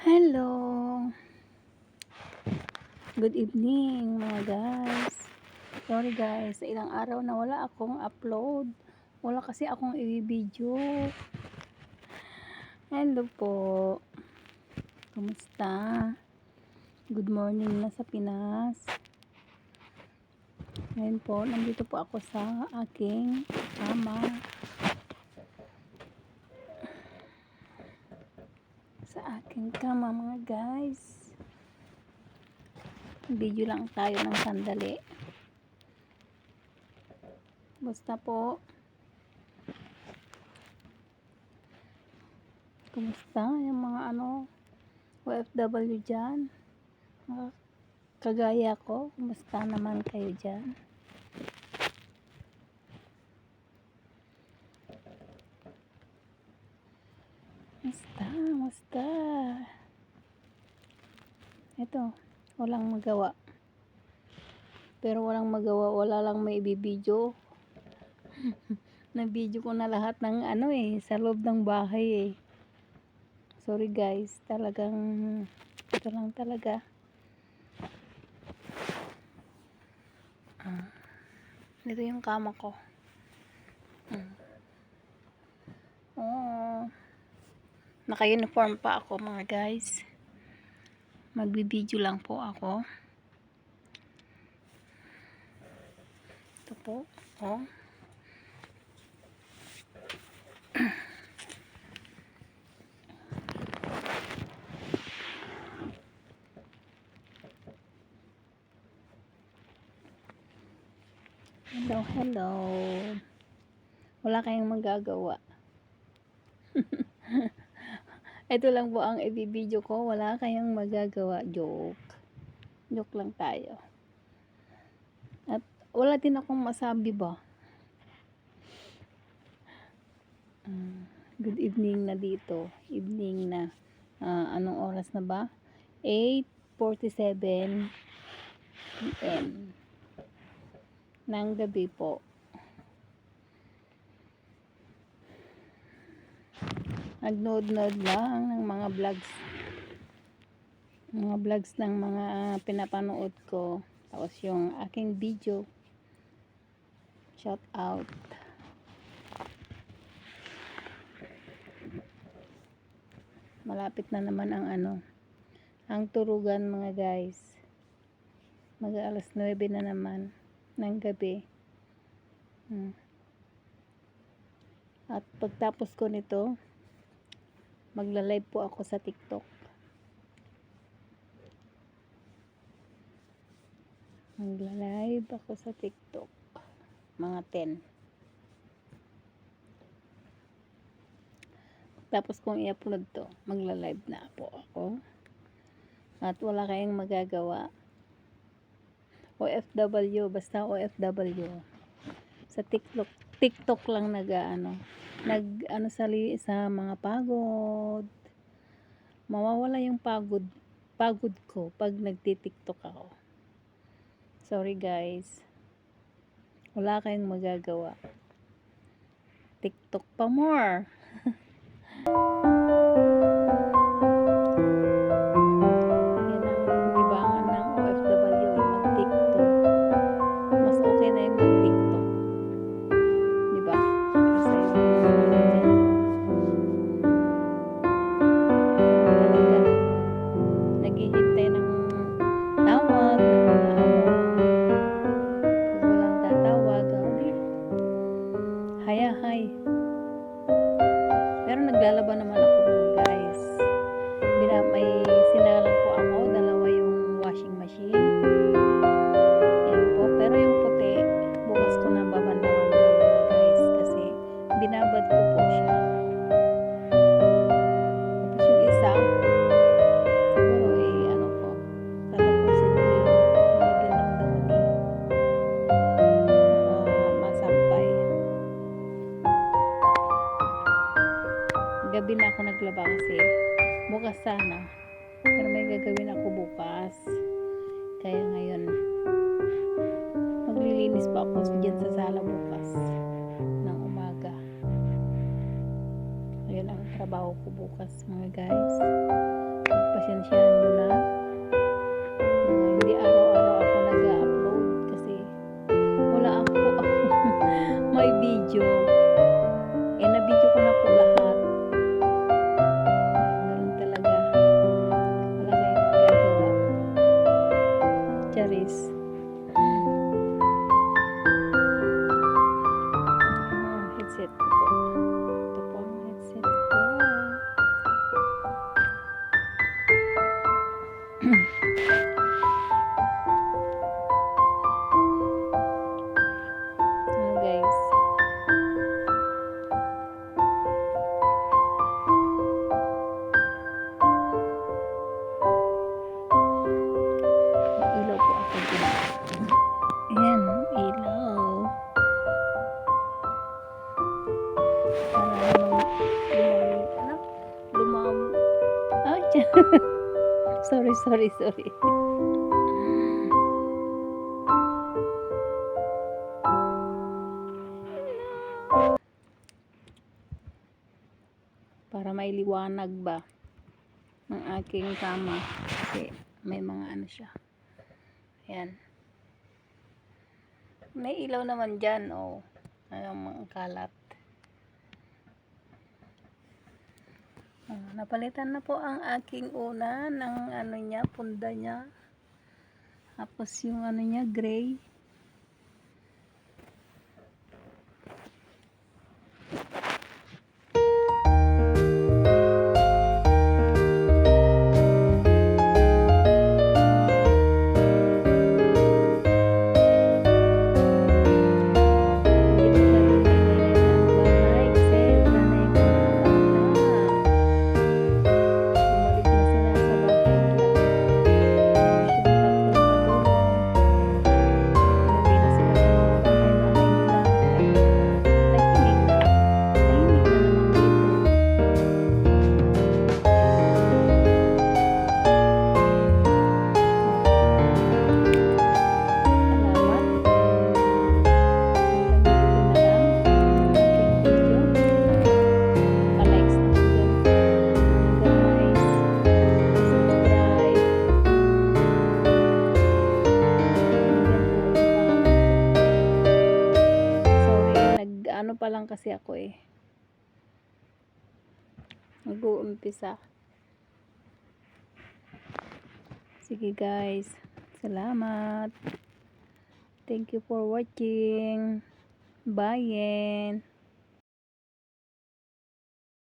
Hello! Good evening mga guys. Sorry guys, sa ilang araw na wala akong upload. Wala kasi akong i-video. Hello po. Kumusta? Good morning na sa Pinas. Ngayon po, nandito po ako sa aking kama. Sa aking kama mga guys. Video lang tayo ng sandali. Basta po. Kumusta yung mga OFW dyan? Mga kagaya ko. Kumusta naman kayo dyan? Kumusta? Ito, walang magawa. Pero walang magawa, wala lang may ibibidyo. Na-video ko na lahat ng sa loob ng bahay eh. Sorry guys, talagang ito lang talaga. Ito yung kama ko. Oh, naka-uniform pa ako mga guys. Magbibideo lang po ako. Ito po. Oh. Hello. Wala kayong magagawa. Ito lang po ang i-video ko. Wala kayong magagawa. Joke lang tayo. At wala din akong masabi ba. Good evening na dito. Evening na. Anong oras na ba? 8:47 PM ng gabi po. Nagnood-nood lang ng mga vlogs ng mga pinapanood ko, tapos yung aking video, shout out. Malapit na naman ang turugan mga guys. Mag-alas 9 na naman ng gabi. At pagtapos ko nito, magla-live po ako sa TikTok. Magla-live ako sa TikTok. Mga 10. Tapos kung i-upload to, magla-live na po ako. At wala kayong magagawa. OFW, basta OFW. Sa TikTok lang sa mga pagod. Mawawala yung pagod ko pag nagti-TikTok ako. Sorry guys. Wala kayong magagawa. TikTok pa more. Yan ang libangan ng OFW, mag-TikTok. Mas okay na yung mag-TikTok. Diba? Kasi talaga naghihintay ng tawag ng mga amo. Pag walang tatawag, hay. Pero naglalaban naman ako mga guys. May sinalang po ako, dalawa yung washing machine. Yan po. Pero yung puti, bukas ko na babanlawan mga guys. Kasi binabad ko po siya. Tapos yung isa, siguro tatapusin ko yung nilagyan ng downy. Masampay. Gabi na ako naglaba kasi bukas sana, pero may gagawin ako bukas, kaya ngayon maglilinis pa ako dyan sa sala bukas ng umaga. Ayun ang trabaho ko bukas mga guys. Pasensyahan nyo na. Hindi araw-araw ako nag-upload kasi wala ako may video. Na-video ko na po lahat. Ganun talaga. Wala kayong magagawa. Charis. Headset ko po. Ito po ang headset ko. Guys. Ilaw po ako dyan. Ayan, ilaw. Para lumam. Ay, sorry. Para may liwanag ba ng aking kama kasi may mga ano siya. Ayan. May ilaw naman dyan, oh. Ang mga kalat. Napalitan na po ang aking una ng ano niya, punda niya. Tapos yung ano niya, gray. Ano pa lang kasi ako mag-uumpisa. Sige guys, salamat. Thank you for watching. Bye.